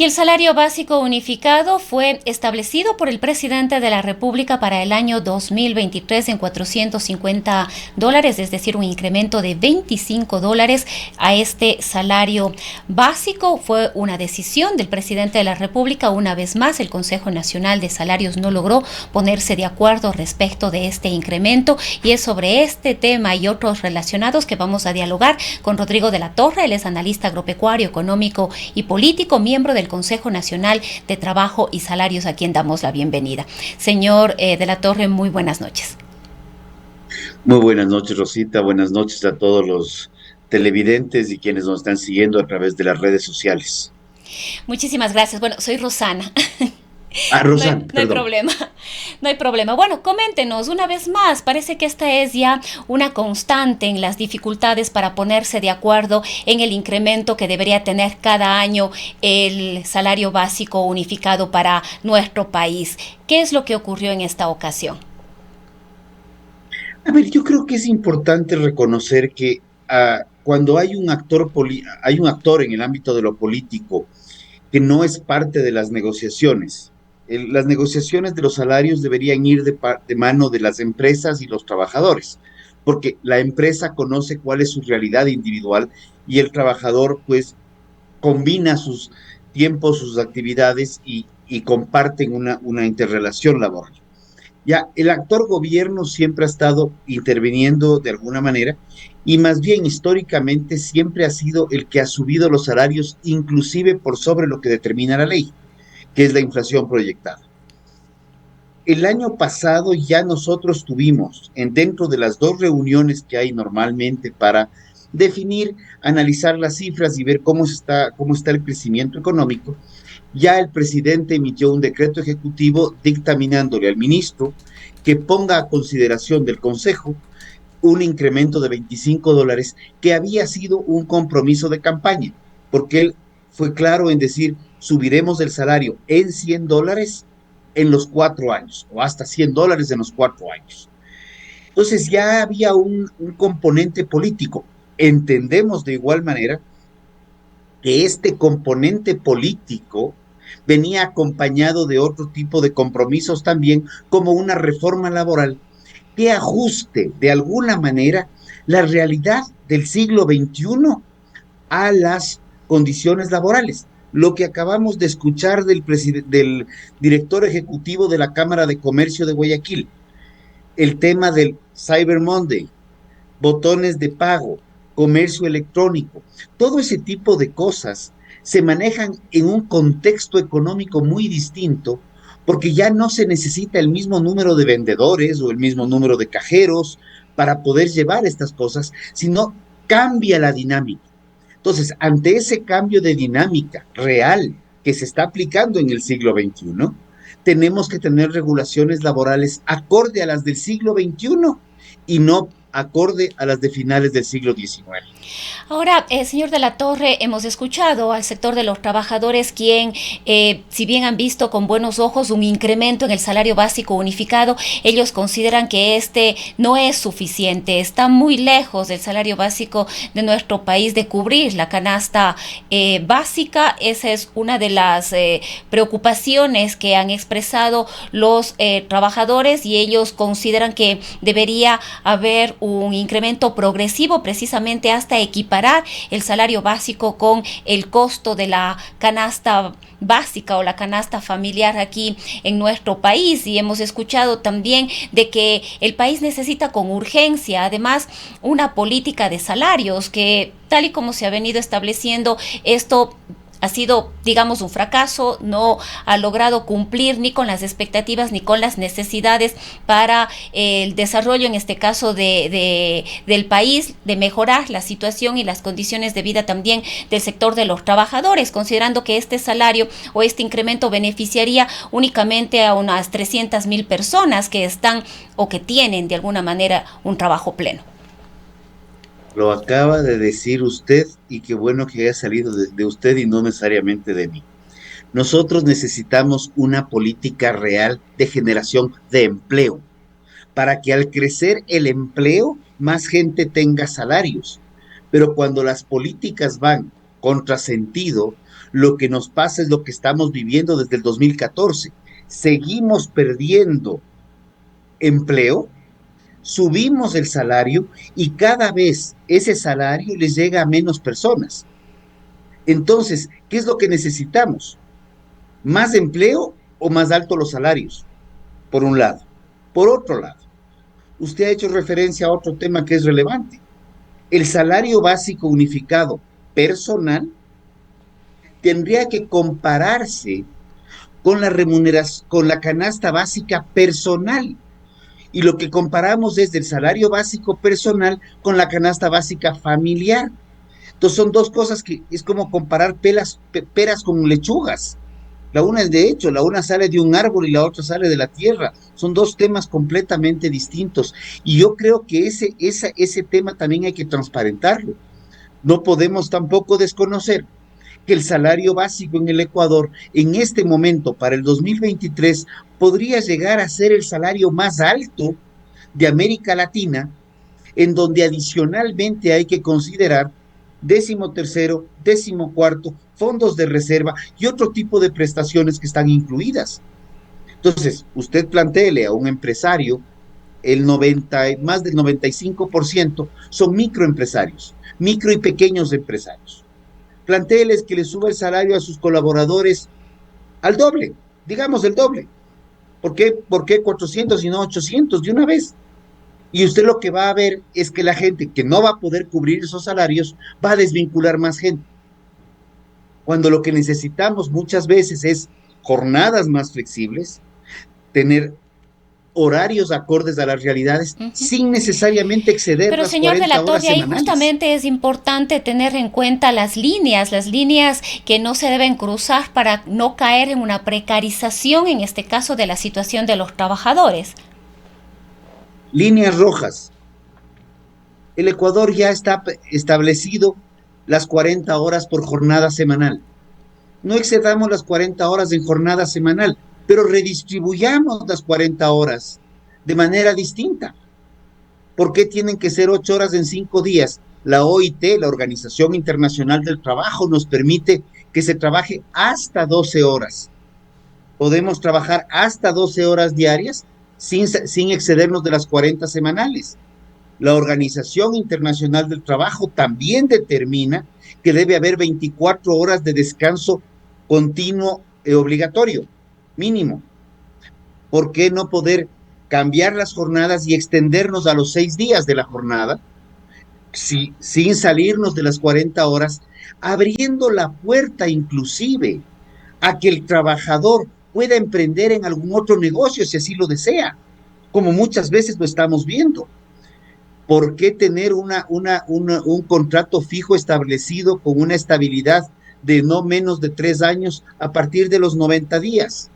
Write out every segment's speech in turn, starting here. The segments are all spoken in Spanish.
Y el salario básico unificado fue establecido por el presidente de la República para el año 2023 en $450, es decir, un incremento de $25 a este salario básico. Fue una decisión del presidente de la República. Una vez más, el Consejo Nacional de Salarios no logró ponerse de acuerdo respecto de este incremento, y es sobre este tema y otros relacionados que vamos a dialogar con Rodrigo de la Torre. Él es analista agropecuario, económico y político, miembro del Consejo Nacional de Trabajo y Salarios, a quien damos la bienvenida. Señor de la Torre, muy buenas noches. Muy buenas noches, Rosita. Buenas noches a todos los televidentes y quienes nos están siguiendo a través de las redes sociales. Muchísimas gracias. Bueno, soy Rosana. Ah, No hay, Rosana, no hay perdón. problema, no hay problema. Bueno, coméntenos una vez más, parece que esta es ya una constante en las dificultades para ponerse de acuerdo en el incremento que debería tener cada año el salario básico unificado para nuestro país. ¿Qué es lo que ocurrió en esta ocasión? A ver, yo creo que es importante reconocer que cuando hay un hay un actor en el ámbito de lo político que no es parte de las negociaciones. Las negociaciones de los salarios deberían ir de mano de las empresas y los trabajadores, porque la empresa conoce cuál es su realidad individual y el trabajador pues combina sus tiempos, sus actividades y comparten una interrelación laboral. Ya, el actor gobierno siempre ha estado interviniendo de alguna manera y más bien históricamente siempre ha sido el que ha subido los salarios inclusive por sobre lo que determina la ley, que es la inflación proyectada. El año pasado ya nosotros tuvimos, dentro de las dos reuniones que hay normalmente para definir, analizar las cifras y ver cómo está el crecimiento económico, ya el presidente emitió un decreto ejecutivo dictaminándole al ministro que ponga a consideración del Consejo un incremento de $25 que había sido un compromiso de campaña, porque él fue claro en decir subiremos el salario en $100 en los 4 años o hasta $100 en los 4 años. Entonces ya había un componente político. Entendemos de igual manera que este componente político venía acompañado de otro tipo de compromisos también, como una reforma laboral que ajuste de alguna manera la realidad del siglo XXI a las condiciones laborales. Lo que acabamos de escuchar del director ejecutivo de la Cámara de Comercio de Guayaquil, el tema del Cyber Monday, botones de pago, comercio electrónico, todo ese tipo de cosas se manejan en un contexto económico muy distinto porque ya no se necesita el mismo número de vendedores o el mismo número de cajeros para poder llevar estas cosas, sino cambia la dinámica. Entonces, ante ese cambio de dinámica real que se está aplicando en el siglo XXI, tenemos que tener regulaciones laborales acorde a las del siglo XXI y no acorde a las de finales del siglo XIX. Ahora, señor de la Torre, hemos escuchado al sector de los trabajadores quien, si bien han visto con buenos ojos un incremento en el salario básico unificado, ellos consideran que este no es suficiente, está muy lejos del salario básico de nuestro país de cubrir la canasta básica. Esa es una de las preocupaciones que han expresado los trabajadores, y ellos consideran que debería haber un incremento progresivo precisamente hasta equiparar el salario básico con el costo de la canasta básica o la canasta familiar aquí en nuestro país. Y hemos escuchado también de que el país necesita con urgencia además una política de salarios que, tal y como se ha venido estableciendo, esto ha sido, digamos, un fracaso, no ha logrado cumplir ni con las expectativas ni con las necesidades para el desarrollo, en este caso, del país, de mejorar la situación y las condiciones de vida también del sector de los trabajadores, considerando que este salario o este incremento beneficiaría únicamente a unas 300,000 personas que están o que tienen de alguna manera un trabajo pleno. Lo acaba de decir usted y qué bueno que haya salido de usted y no necesariamente de mí. Nosotros necesitamos una política real de generación de empleo para que al crecer el empleo más gente tenga salarios. Pero cuando las políticas van contrasentido, lo que nos pasa es lo que estamos viviendo desde el 2014. Seguimos perdiendo empleo, subimos el salario y cada vez ese salario les llega a menos personas. Entonces, ¿qué es lo que necesitamos? ¿Más empleo o más altos los salarios? Por un lado. Por otro lado, usted ha hecho referencia a otro tema que es relevante. El salario básico unificado personal tendría que compararse con la remuneración, con la canasta básica personal. Y lo que comparamos es del salario básico personal con la canasta básica familiar. Entonces son dos cosas que es como comparar peras con lechugas. La una es de hecho, la una sale de un árbol y la otra sale de la tierra. Son dos temas completamente distintos. Y yo creo que ese tema también hay que transparentarlo. No podemos tampoco desconocer que el salario básico en el Ecuador, en este momento, para el 2023, podría llegar a ser el salario más alto de América Latina, en donde adicionalmente hay que considerar 13º, 14º, fondos de reserva y otro tipo de prestaciones que están incluidas. Entonces, usted plantéele a un empresario, más del 95% son microempresarios, micro y pequeños empresarios. Plantéeles que le suba el salario a sus colaboradores al doble, digamos el doble. ¿Por qué 400 y no 800 de una vez? Y usted lo que va a ver es que la gente que no va a poder cubrir esos salarios va a desvincular más gente. Cuando lo que necesitamos muchas veces es jornadas más flexibles, tener horarios acordes a las realidades, sin necesariamente exceder Pero las señor de 40 la horas Torre, ahí semanales. justamente es importante tener en cuenta las líneas que no se deben cruzar para no caer en una precarización, en este caso, de la situación de los trabajadores. Líneas rojas. El Ecuador ya está establecido las 40 horas por jornada semanal. No excedamos las 40 horas en jornada semanal, pero redistribuyamos las 40 horas de manera distinta. ¿Por qué tienen que ser 8 horas en 5 días? La OIT, la Organización Internacional del Trabajo, nos permite que se trabaje hasta 12 horas. Podemos trabajar hasta 12 horas diarias sin excedernos de las 40 semanales. La Organización Internacional del Trabajo también determina que debe haber 24 horas de descanso continuo e obligatorio, mínimo. ¿Por qué no poder cambiar las jornadas y extendernos a los 6 días de la jornada, sin salirnos de las 40 horas, abriendo la puerta inclusive a que el trabajador pueda emprender en algún otro negocio si así lo desea, como muchas veces lo estamos viendo? ¿Por qué tener un contrato fijo establecido con una estabilidad de no menos de 3 años a partir de los 90 días?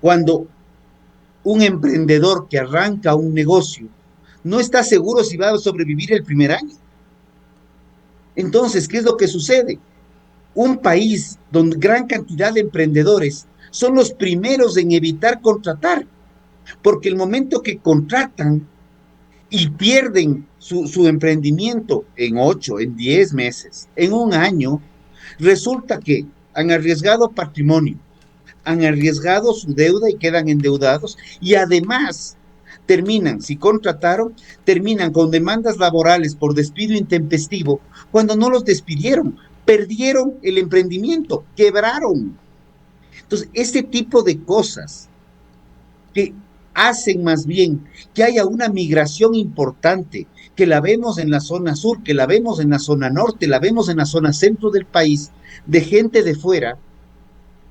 Cuando un emprendedor que arranca un negocio no está seguro si va a sobrevivir el primer año. Entonces, ¿qué es lo que sucede? Un país donde gran cantidad de emprendedores son los primeros en evitar contratar, porque el momento que contratan y pierden su emprendimiento en 8, en 10 meses, en un año, resulta que han arriesgado patrimonio, han arriesgado su deuda y quedan endeudados, y además terminan, si contrataron, terminan con demandas laborales por despido intempestivo, cuando no los despidieron, perdieron el emprendimiento, quebraron. Entonces, este tipo de cosas que hacen más bien que haya una migración importante, que la vemos en la zona sur, que la vemos en la zona norte, la vemos en la zona centro del país, de gente de fuera,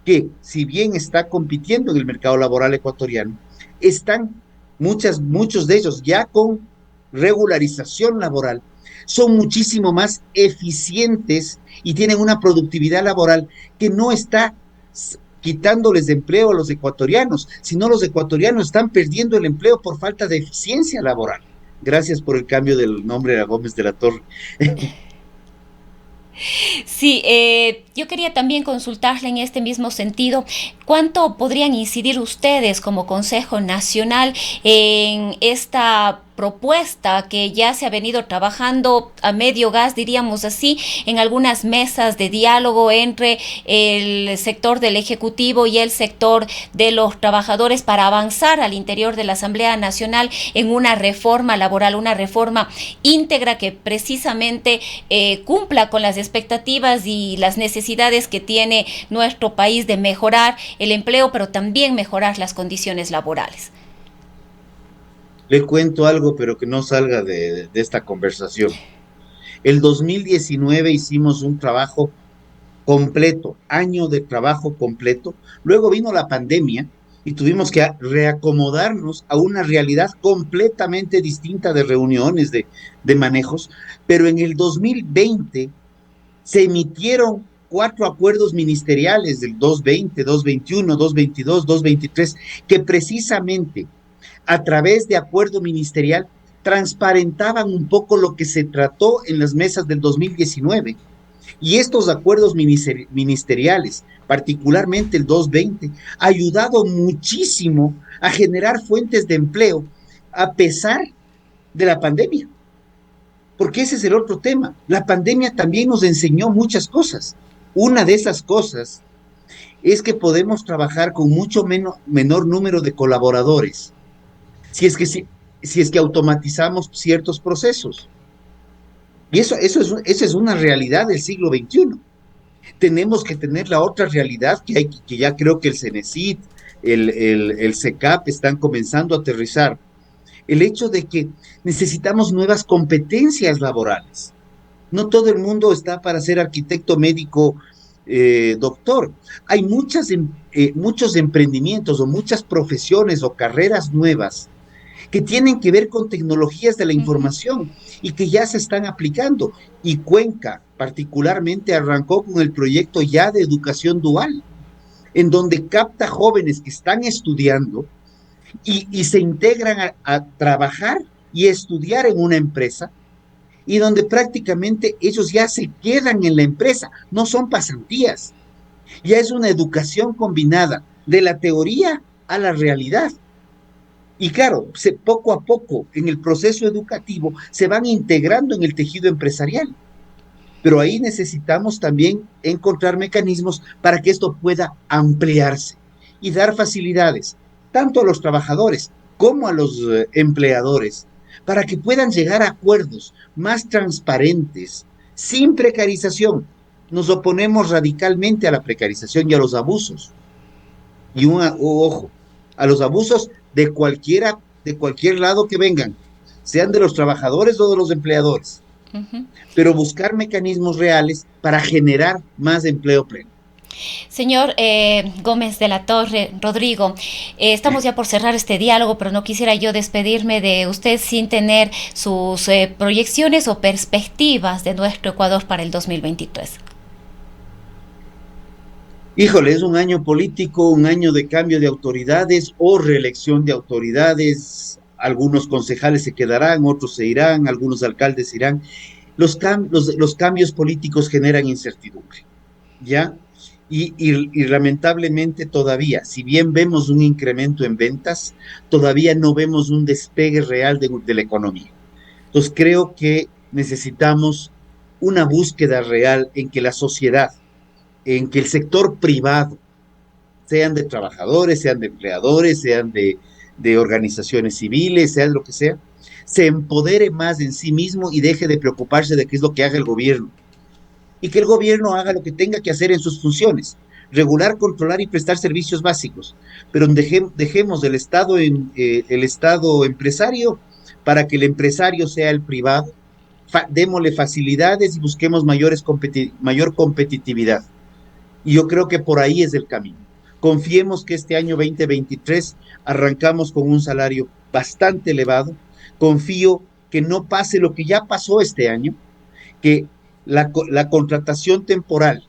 que si bien está compitiendo en el mercado laboral ecuatoriano, están muchos de ellos ya con regularización laboral, son muchísimo más eficientes y tienen una productividad laboral que no está quitándoles de empleo a los ecuatorianos, sino los ecuatorianos están perdiendo el empleo por falta de eficiencia laboral. Gracias por el cambio del nombre a Gómez de la Torre. Sí, yo quería también consultarle en este mismo sentido, ¿cuánto podrían incidir ustedes como Consejo Nacional en esta propuesta que ya se ha venido trabajando a medio gas, diríamos así, en algunas mesas de diálogo entre el sector del Ejecutivo y el sector de los trabajadores para avanzar al interior de la Asamblea Nacional en una reforma laboral, una reforma íntegra que precisamente cumpla con las expectativas y las necesidades que tiene nuestro país de mejorar el empleo, pero también mejorar las condiciones laborales. Le cuento algo, pero que no salga de esta conversación. El 2019 hicimos un trabajo completo, año de trabajo completo. Luego vino la pandemia y tuvimos que reacomodarnos a una realidad completamente distinta de reuniones, de manejos, pero en el 2020 se emitieron 4 acuerdos ministeriales del 220, 221, 222, 223, que precisamente a través de acuerdo ministerial transparentaban un poco lo que se trató en las mesas del 2019. Y estos acuerdos ministeriales, particularmente el 220, ha ayudado muchísimo a generar fuentes de empleo a pesar de la pandemia. Porque ese es el otro tema. La pandemia también nos enseñó muchas cosas. Una de esas cosas es que podemos trabajar con mucho menor número de colaboradores si es que automatizamos ciertos procesos. Y eso es una realidad del siglo XXI. Tenemos que tener la otra realidad que ya creo que el CENESID, el CECAP están comenzando a aterrizar. El hecho de que necesitamos nuevas competencias laborales. No todo el mundo está para ser arquitecto, médico, doctor. Hay muchos emprendimientos o muchas profesiones o carreras nuevas que tienen que ver con tecnologías de la información y que ya se están aplicando. Y Cuenca particularmente arrancó con el proyecto ya de educación dual, en donde capta jóvenes que están estudiando y se integran a trabajar y estudiar en una empresa y donde prácticamente ellos ya se quedan en la empresa, no son pasantías, ya es una educación combinada de la teoría a la realidad. Y claro, poco a poco en el proceso educativo se van integrando en el tejido empresarial. Pero ahí necesitamos también encontrar mecanismos para que esto pueda ampliarse y dar facilidades tanto a los trabajadores como a los empleadores para que puedan llegar a acuerdos más transparentes, sin precarización. Nos oponemos radicalmente a la precarización y a los abusos. Y ojo, a los abusos de cualquier lado que vengan, sean de los trabajadores o de los empleadores, pero buscar mecanismos reales para generar más empleo pleno. Señor Gómez de la Torre, Rodrigo, estamos ya por cerrar este diálogo, pero no quisiera yo despedirme de usted sin tener sus proyecciones o perspectivas de nuestro Ecuador para el 2023. Híjole, es un año político, un año de cambio de autoridades o reelección de autoridades. Algunos concejales se quedarán, otros se irán, algunos alcaldes se irán. Los cambios políticos generan incertidumbre, ¿ya? Y lamentablemente todavía, si bien vemos un incremento en ventas, todavía no vemos un despegue real de la economía. Entonces creo que necesitamos una búsqueda real en que la sociedad, en que el sector privado, sean de trabajadores, sean de empleadores, sean de organizaciones civiles, sean lo que sea, se empodere más en sí mismo y deje de preocuparse de qué es lo que haga el gobierno. Y que el gobierno haga lo que tenga que hacer en sus funciones, regular, controlar y prestar servicios básicos. Pero dejemos el Estado empresario para que el empresario sea el privado, démosle facilidades y busquemos mayor competitividad. Y yo creo que por ahí es el camino. Confiemos que este año 2023 arrancamos con un salario bastante elevado. Confío que no pase lo que ya pasó este año, que la contratación temporal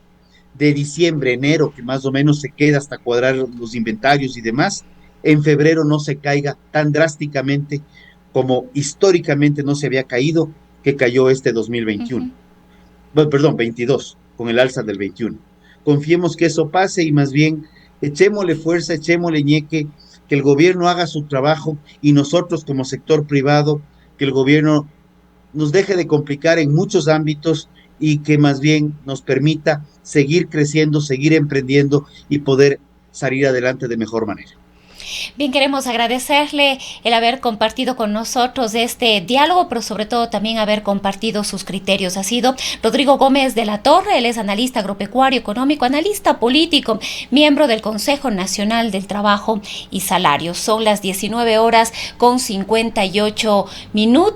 de diciembre, enero, que más o menos se queda hasta cuadrar los inventarios y demás, en febrero no se caiga tan drásticamente como históricamente no se había caído, que cayó este 2021. Bueno, perdón, 22, con el alza del 21. Confiemos que eso pase y más bien echémosle fuerza, echémosle ñeque, que el gobierno haga su trabajo y nosotros como sector privado que el gobierno nos deje de complicar en muchos ámbitos y que más bien nos permita seguir creciendo, seguir emprendiendo y poder salir adelante de mejor manera. Bien, queremos agradecerle el haber compartido con nosotros este diálogo, pero sobre todo también haber compartido sus criterios. Ha sido Rodrigo Gómez de la Torre, él es analista agropecuario económico, analista político, miembro del Consejo Nacional del Trabajo y Salarios. Son las 19 horas con 58 minutos.